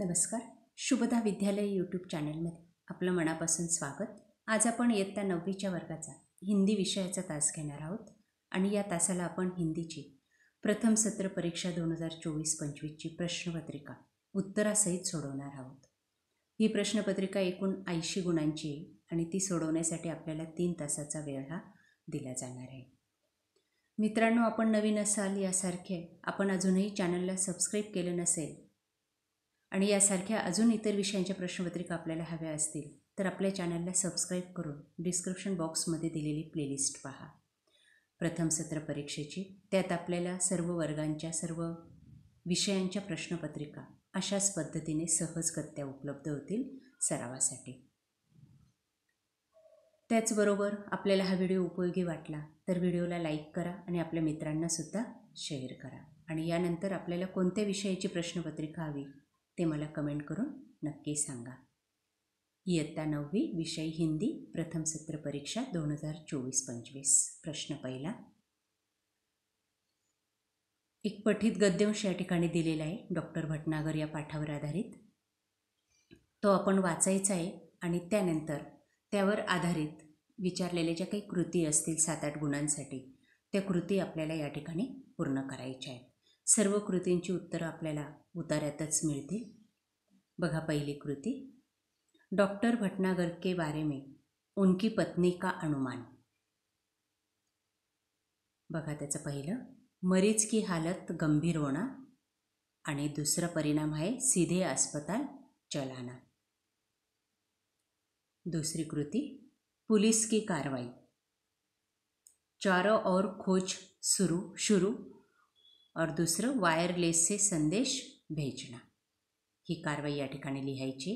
नमस्कार. शुभदा विद्यालय यूट्यूब चॅनलमध्ये आपलं मनापासून स्वागत. आज आपण इयत्ता 9वीच्या वर्गाचा हिंदी विषयाचा तास घेणार आहोत आणि या तासाला आपण हिंदीची प्रथम सत्र परीक्षा 2024-25ची प्रश्नपत्रिका उत्तरासहित सोडवणार आहोत. ही प्रश्नपत्रिका एकूण 80 गुणांची आहे आणि ती सोडवण्यासाठी आपल्याला 3 तासाचा वेळ हा दिला जाणार आहे. मित्रांनो, आपण नवीन असाल यासारखे आपण अजूनही चॅनलला सबस्क्राईब केलं नसेल आणि यासारख्या अजून इतर विषयांच्या प्रश्नपत्रिका आपल्याला हव्या असतील तर आपल्या चॅनलला सबस्क्राईब करून डिस्क्रिप्शन बॉक्समध्ये दिलेली प्लेलिस्ट पहा. प्रथम सत्र परीक्षेची, त्यात आपल्याला सर्व वर्गांच्या सर्व विषयांच्या प्रश्नपत्रिका अशाच पद्धतीने सहजगत्या उपलब्ध होतील सरावासाठी. त्याचबरोबर आपल्याला हा व्हिडिओ उपयोगी वाटला तर व्हिडिओला लाईक करा आणि आपल्या मित्रांनासुद्धा शेअर करा. आणि यानंतर आपल्याला कोणत्या विषयाची प्रश्नपत्रिका हवी ते मला कमेंट करून नक्की सांगा. इयत्ता 9वी विषय हिंदी प्रथम सत्र परीक्षा 2024-25. प्रश्न पहिला. एक पठित गद्यांश या ठिकाणी दिलेला आहे डॉक्टर भटनागर या पाठावर आधारित. तो आपण वाचायचा आहे आणि त्यानंतर त्यावर आधारित विचारलेल्या ज्या काही कृती असतील 7-8 गुणांसाठी त्या कृती आपल्याला या ठिकाणी पूर्ण करायच्या आहेत. सर्व कृतींची उत्तरं आपल्याला उतार्यातच मिळतील. बघा, पहिली कृती. डॉक्टर भटनागर के बारे में उनकी पत्नी का अनुमान. बघा, त्याचं पहिलं, मरीज की हालत गंभीर होना आणि दुसरा परिणाम आहे सीधे अस्पताल चलाना. दूसरी कृति, पुलिस की कार्रवाई. चारों ओर खोज शुरू और दूसरं वायरलेस से संदेश भेजना. ही कारवाई या ठिकाणी लिहायची.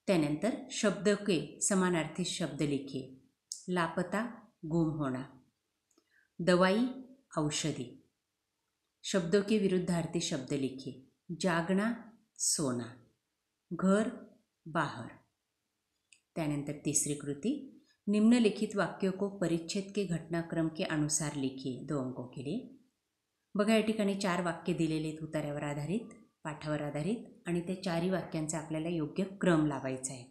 त्यानंतर शब्द के समानार्थी शब्द लिखिए. लापता, गुम होना. दवाई, औषधि. शब्दों के विरुद्धार्थी शब्द लिखिए. जागना, सोना. घर, बाहर. त्यानंतर तीसरी कृति, निम्नलिखित वाक्यों को परिच्छेद के घटनाक्रम के अनुसार लिखिए 2 अंकों के लिए. बघा, या ठिकाणी 4 वाक्य दिलेले आहेत उत्तरावर आधारित, पाठावर आधारित, आणि त्या 4ही वाक्यांचा आपल्याला योग्य क्रम लावायचा आहे.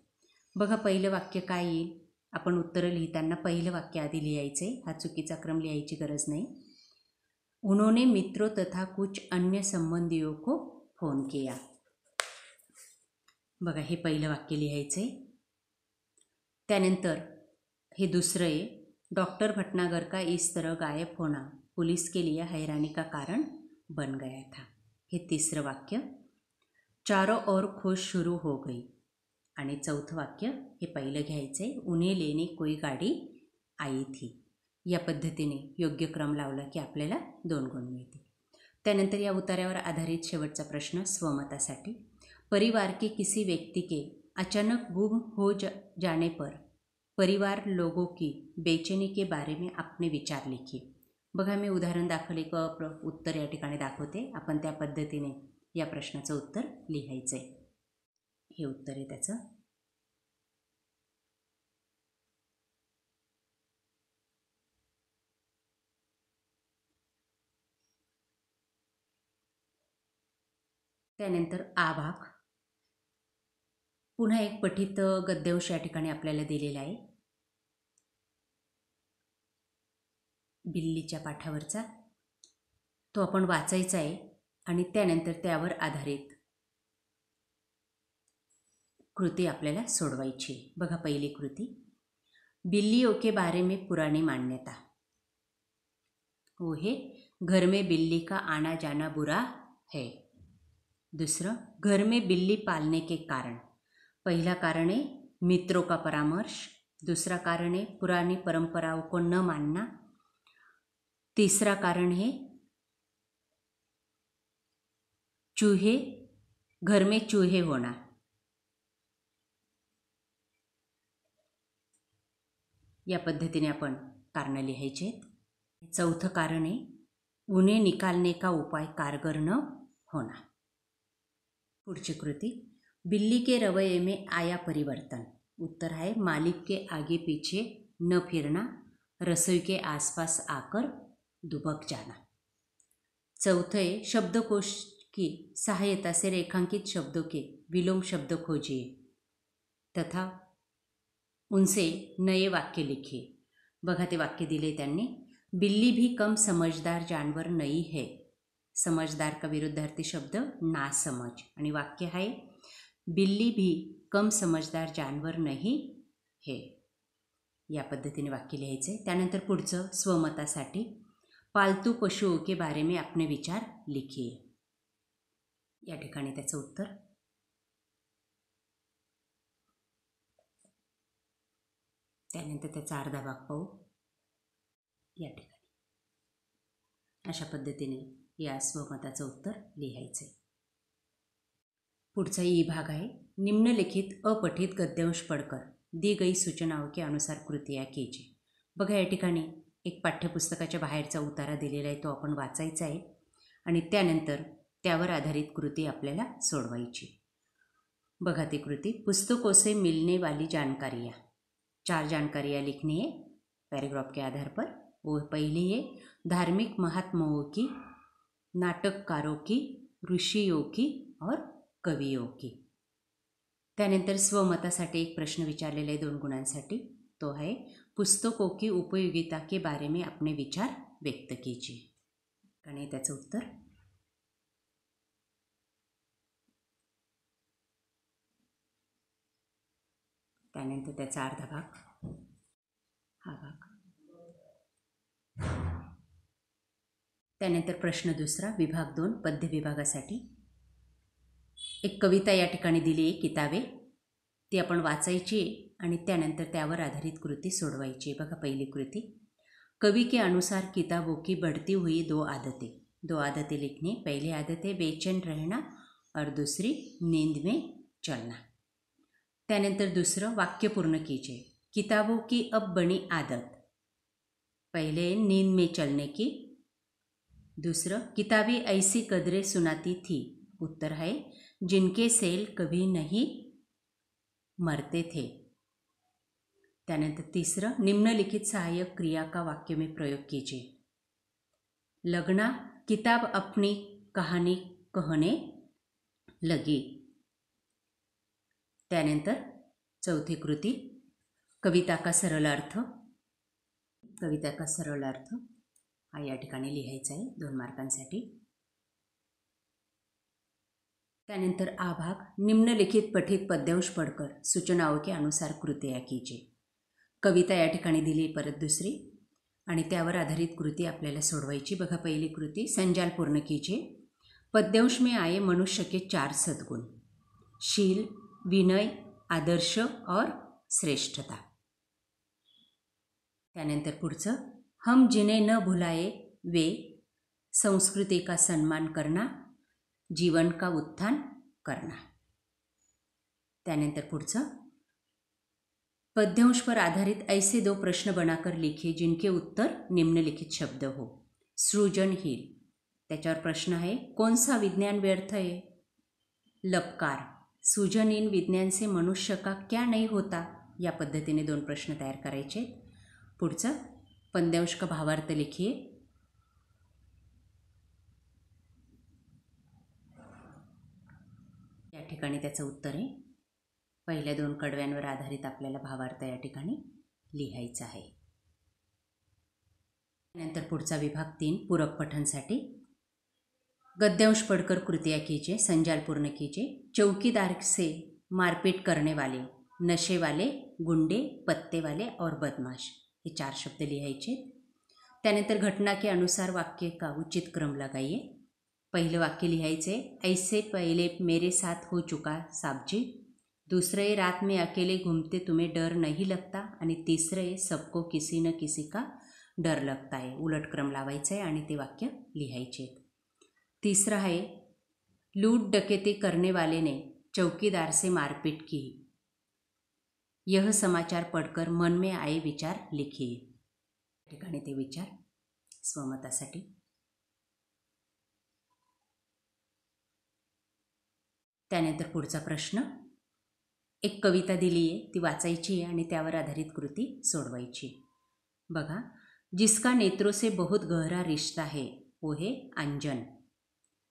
बघा, पहिलं वाक्य काय येईल. आपण उत्तरं लिहिताना पहिलं वाक्य आधी लिहायचे. हा चुकीचा क्रम लिहायची गरज नाही. उन्होंने मित्रों तथा कुछ अन्य संबंधियों को फोन किया. बघा, हे पहिलं वाक्य लिहायचे. त्यानंतर हे दुसरं आहे. डॉक्टर भटनागर का इस तरह गायब होना पुलिस के लिए हैरानी का कारण बन गया था. हे तिसरं वाक्य. चारों ओर खोज शुरू हो गई. आणि चौथं वाक्य हे पहिलं घ्यायचं आहे. उन्हें लेने कोई गाडी आई थी. या पद्धतीने योग्य क्रम लावला की आपल्याला 2 गुण मिळतील. त्यानंतर या उतार्यावर आधारित शेवटचा प्रश्न स्वमतासाठी. परिवार के किसी व्यक्ति के अचानक गुम हो जाने पर परिवार लोगों की बेचैनी के बारे में अपने विचार लिखिए. बघा, मी उदाहरण दाखवले क उत्तर या ठिकाणी दाखवते. आपण त्या पद्धतीने या प्रश्नाचं उत्तर लिहायचं आहे. हे उत्तर आहे त्याचं. त्यानंतर आ भाग. पुन्हा एक पठित गद्यांश या ठिकाणी आपल्याला दिलेला आहे बिल्लीच्या पाठावरचा. तो आपण वाचायचा आहे आणि त्यानंतर त्यावर आधारित कृती आपल्याला सोडवायची. बघा, पहिली कृती. बिल्लियों के बारे में पुरानी मान्यता. वो है घर में बिल्ली का आना जाना बुरा है. दूसरा, घर में बिल्ली पालने के कारण. पहला कारण है मित्रों का परामर्श. दूसरा कारण है पुरानी परंपराओं को न मानना. तीसरा कारण है चूहे, घर में चूहे होना. या पद्धतीने आपण कारण लिहायचे. चौथं कारण आहे उन्हें निकालने का उपाय कारगर न होना. पुढची कृती. बिल्ली के रवैये में आया परिवर्तन. उत्तर है मालिक के आगे पीछे न फिरना, रसोई के आसपास आकर दुबक जाना. चौथं आहे शब्दकोश की सहायता से रेखांकित शब्दों के विलोम शब्द खोजिए तथा उनसे नए वाक्य लिखिए. बघा ते वाक्य दिले त्यांनी. बिल्ली भी कम समझदार जानवर नहीं है. समझदार का विरुद्धार्थी शब्द नासमझ आणि वाक्य आहे बिल्ली भी कम समझदार जानवर नहीं है. या पद्धतीने वाक्य लिहायचे. त्यानंतर पुढचं स्वमतासाठी पालतू पशुओं के बारे में अपने विचार लिखिए. या ठिकाणी त्याचं उत्तर. त्यानंतर त्याचा अर्धा भाग पाहू. या ठिकाणी अशा पद्धतीने या स्वमताचं उत्तर लिहायचे. पुढचा ई भाग आहे. निम्नलिखित अपठित गद्यांश पढ़कर दी गई सूचनाओं के अनुसार कृतियाँ कीजिए. बघा या ठिकाणी एक पाठ्यपुस्तकाच्या बाहेरचा उतारा दिलेला आहे, तो आपण वाचायचा आहे आणि त्यानंतर त्यावर आधारित कृती आपल्याला सोडवायची. बघा ती कृती. पुस्तकों से मिलने वाली जानकारियाँ. 4 जानकारियाँ लिखनी है पैराग्राफ के आधार पर. वो पहली है धार्मिक महात्माओं की, नाटककारों की, ऋषियों की और कवियों की. त्यानंतर स्वमतासाठी एक प्रश्न विचारलेला आहे 2 गुणांसाठी. तो है पुस्तकों की उपयोगिता के बारे में अपने विचार व्यक्त कीजिए. आणि त्याचं उत्तर. त्यानंतर त्याचा अर्धा भाग. हा भाग. त्यानंतर प्रश्न दुसरा विभाग 2 पद्य विभागासाठी. एक कविता या ठिकाणी दिली आहे किताबे, ती आपण वाचायची आणि त्यानंतर त्यावर आधारित कृती सोडवायची. बघा पहिली कृती. कवि के अनुसार किताबों की बढ़ती हुई 2 आदतें. 2 आदतें लिखनी. पहली आदत है बेचैन रहना और दूसरी नींद में चलना. त्यानंतर दूसरं वाक्य पूर्ण कीजिए. किताबों की अब बनी आदत. पहले नींद में चलने की. दूसरं किताबें ऐसी कदरें सुनाती थी. उत्तर है जिनके सेल कभी नहीं मरते थे. त्यानंतर तीसरं निम्नलिखित सहायक क्रिया का वाक्य में प्रयोग कीजिए. लगना किताब अपनी कहानी कहने लगी. त्यानंतर चौथी कृती कविता का सरल अर्थ. कविता का सरल अर्थ हा या ठिकाणी लिहायचा आहे 2 मार्कांसाठी. त्यानंतर आ भाग. निम्नलिखित पठित पद्यांश पढ़कर सूचनाओं के अनुसार कृतियाँ कीजिए. कविता या ठिकाणी दिली परत दुसरी आणि त्यावर आधारित कृती आपल्याला सोडवायची. बघा पहिली कृती. संजाल पूर्ण कीजिए. पद्यांश में आए मनुष्य के 4 सद्गुण. शील, विनय, आदर्श और श्रेष्ठता. त्यानंतर पुढचं. हम जिन्हें न भुलाए वे संस्कृति का सम्मान करना, जीवन का उत्थान करना. त्यानंतर पुढचं. पद्यांश पर आधारित ऐसे 2 प्रश्न बनाकर लिखिए जिनके उत्तर निम्नलिखित शब्द हो. सृजनशील. त्याच्यावर प्रश्न आहे कौन सा विज्ञान व्यर्थ है. लपकार. सृजनहीन विज्ञान से मनुष्य का क्या नहीं होता. या पद्धतीने 2 प्रश्न तयार करायचे. पुढचं. पद्यांश का भावार्थ लिखिए. या ठिकाणी त्याचं उत्तर आहे. पहिल्या 2 कडव्यांवर आधारित आपल्याला भावार्थ या ठिकाणी लिहायचा आहे. नंतर पुढचा विभाग 3 पूरक पठणसाठी. गद्यांश पढ़कर कृतियाँ कीजिए. संजाल पूर्ण कीजिए. चौकीदार से मारपीट करने वाले, नशे वाले, गुंडे, पत्ते वाले और बदमाश. ये 4 शब्द लिहायचे. त्यानंतर घटना के अनुसार वाक्य का उचित क्रम लगाइए. पहिलं वाक्य लिहायचे ऐसे पहले मेरे साथ हो चुका साहब जी. दूसरे रात में अकेले घूमते तुम्हें डर नहीं लगता. आणि तिसरे सबको किसी न किसी का डर लगता है. उलट क्रम लावायचा आहे आणि ते वाक्य लिहायचे. तीसरा है लूट डकैती करने वाले ने चौकीदार से मारपीट की. यह समाचार पढ़कर मन में आए विचार लिखिए. ठिकाणी ते विचार स्वमतासाठी. त्यानंतर पुढचा प्रश्न. एक कविता दिली आहे ती वाचायची आहे आणि त्यावर आधारित कृती सोडवायची. बघा. जिसका नेत्रों से बहुत गहरा रिश्ता है वो है अंजन.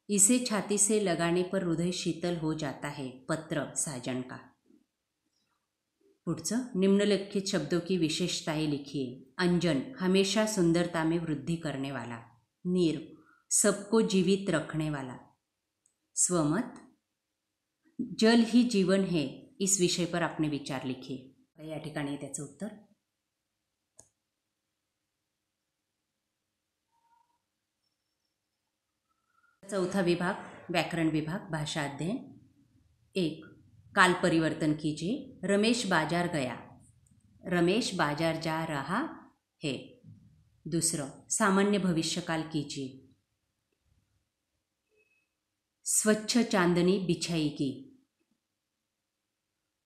इसे छाती से लगाने पर हृदय शीतल हो जाता है, पत्र साजन का। पुढचं, निम्नलिखित शब्दों की विशेषताएं लिखिए। अंजन, हमेशा सुंदरता में वृद्धि करने वाला। नीर, सबको जीवित रखने वाला। स्वमत, जल ही जीवन है, इस विषय पर आपने विचार लिखिए। या ठिकाणी त्याचं उत्तर। चौथा विभाग, व्याकरण विभाग, भाषा अध्ययन। 1, काल परिवर्तन कीजिए। रमेश बाजार गया, रमेश बाजार जा रहा है। दूसरं, सामान्य भविष्यकाल कीजिए। स्वच्छ चांदनी बिछाएगी।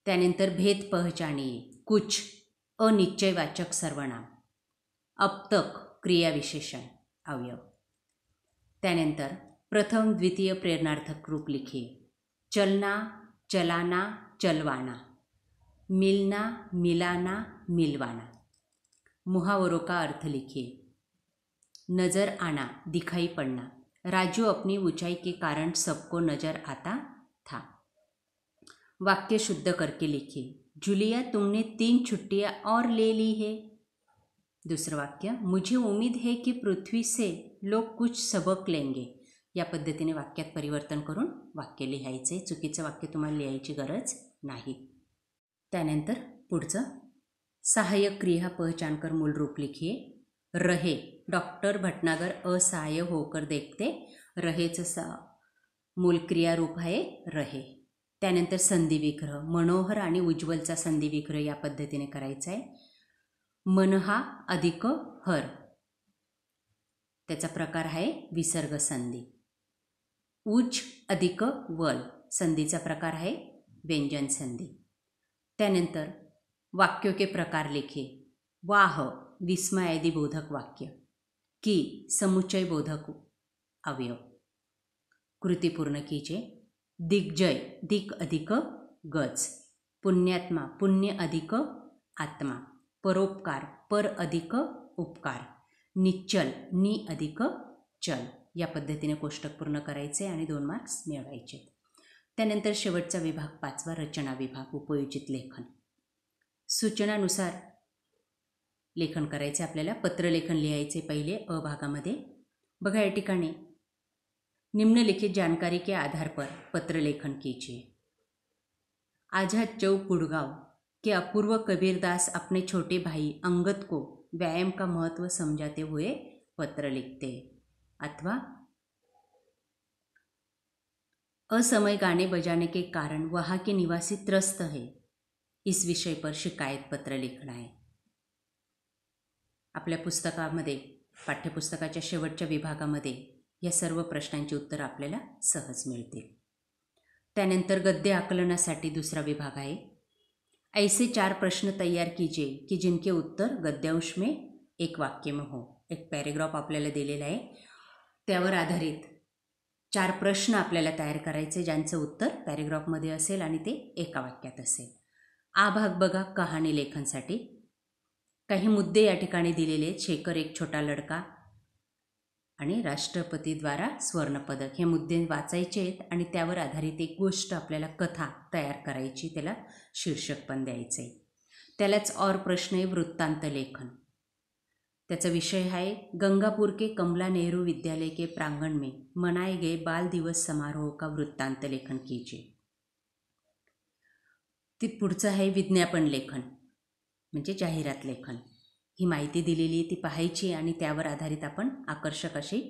त्यानंतर भेद पहचानिए। कुछ, अनिश्चयवाचक सर्वनाम। अब तक, क्रियाविशेषण अवयव। त्यानंतर प्रथम द्वितीय प्रेरणार्थक रूप लिखिए। चलना, चलाना, चलवाना। मिलना, मिलाना, मिलवाना। मुहावरों का अर्थ लिखिए। नजर आना, दिखाई पड़ना। राजू अपनी ऊंचाई के कारण सबको नजर आता था। वाक्य शुद्ध करके लिखिए। जूलिया, तुमने 3 छुट्टियां और ले ली है। दूसरा वाक्य, मुझे उम्मीद है कि पृथ्वी से लोक कुछ सबक लेंगे। या पद्धतीने वाक्यात परिवर्तन करून वाक्य लिहायचे। चुकीचं वाक्य तुम्हाला लिहायची गरज नाही। त्यानंतर पुढचं, सहाय्यक क्रिया पहचान कर मूल रूप लिखिए। रहे, डॉक्टर भटनागर असहाय्य होकर देखते। रहेचं मूल क्रिया रूप आहे रहे। त्यानंतर संधी विग्रह, मनोहर आणि उज्ज्वलचा संधी विग्रह या पद्धतीने करायचा आहे। मनहा अधिक हर, त्याचा प्रकार आहे विसर्ग संधी। उच्च अधिक वल, संधीचा प्रकार आहे व्यंजन संधी। त्यानंतर वाक्यों के प्रकार लिखिए। वाह, विस्मयादि बोधक वाक्य। की, समुच्चय बोधक अवयव। कृति पूर्ण कीजिए। दिग्जय, दिक अधिक गज। पुण्यात्मा, पुण्य अधिक आत्मा। परोपकार, पर अधिक उपकार। निश्चल, नि अधिक चल। या पद्धतीने कोष्टक पूर्ण करायचे आणि 2 मार्क्स मिळवायचे। त्यानंतर शेवटचा विभाग 5वा, रचना विभाग, उपयोजित लेखन। सूचनानुसार लेखन करायचे आपल्याला। पत्रलेखन लिहायचे पहिले अ भागामध्ये। बघा या ठिकाणी, निम्नलिखित जानकारी के आधार पर पत्रलेखन कीजिए। आजाद चौक गुड़गांव के अपूर्व कबीरदास अपने छोटे भाई अंगद को व्यायाम का महत्व समझाते हुए पत्र लिखते। अथवा असमय गाने बजाने के कारण वहाँ के निवासी त्रस्त है, इस विषय पर शिकायत पत्र लिखना है। आपल्या पुस्तकामध्ये, पाठ्यपुस्तकाच्या शेवटच्या विभागामध्ये या सर्व प्रश्नांची उत्तरं आपल्याला सहज मिळतील। त्यानंतर गद्य आकलनासाठी दुसरा विभाग आहे। ऐसे 4 प्रश्न तैयार कीजिए कि जिनके उत्तर गद्यांश में एक वाक्य में हो। एक पॅरेग्राफ आपल्याला दिलेला आहे, त्यावर आधारित 4 प्रश्न आपल्याला तयार करायचे, ज्यांचं उत्तर पॅरेग्राफमध्ये असेल आणि ते एका वाक्यात असेल। आ भाग बघा कहाणी लेखनसाठी। काही मुद्दे या ठिकाणी दिलेले आहेत। शेखर एक छोटा लड़का आणि राष्ट्रपती द्वारा स्वर्णपदक, हे मुद्दे वाचायचे आहेत आणि त्यावर आधारित एक गोष्ट आपल्याला कथा तयार करायची, त्याला शीर्षक पण द्यायचं आहे। त्यालाच और प्रश्न आहे वृत्तांत लेखन। त्याचा विषय है गंगापुर के कमला नेहरू विद्यालय के प्रांगण में मनाए गए बाल दिवस समारोह का वृत्तांत लेखन कीजिए। ती पुढचं आहे विज्ञापन लेखन, म्हणजे जाहिरात लेखन। ही माहिती दिलेली ती पाहायची आणि त्यावर आधारित आपण आकर्षक अशी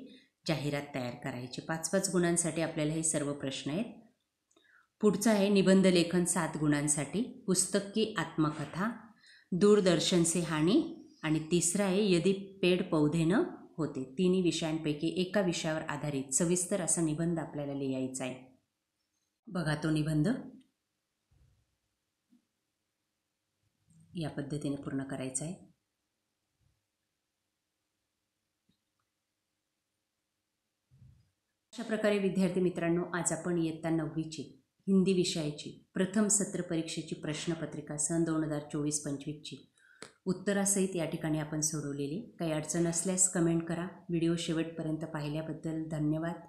जाहिरात तयार करायची। 5-5 गुणांसाठी आपल्याला हे सर्व प्रश्न आहेत। पुढचं आहे निबंध लेखन 7 गुणांसाठी, पुस्तक की आत्मकथा, दूरदर्शन से हानी आणि तिसरा आहे यदि पेड़ पौधे न होते। तिन्ही विषयांपैकी एका विषयावर आधारित सविस्तर असा निबंध आपल्याला लिहायचा आहे। बघा तो निबंध या पद्धतीने पूर्ण करायचा आहे। अशा प्रकारे विद्यार्थी मित्रांनो, आज आपण इयत्ता 9वीची हिंदी विषयाची प्रथम सत्र परीक्षेची प्रश्नपत्रिका सन 2024-25ची उत्तरासहित या ठिकाणी आपण सोडवलेली। काही अडचण असल्यास कमेंट करा। व्हिडिओ शेवटपर्यंत पाहिल्याबद्दल धन्यवाद।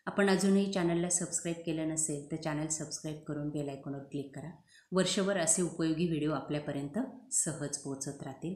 आपण अजूनही चॅनलला सबस्क्राईब केलं नसेल तर चॅनल सबस्क्राईब करून बेल आयकॉनवर क्लिक करा. वर्षभर असे उपयोगी व्हिडिओ आपल्यापर्यंत सहज पोहोचत राहतील.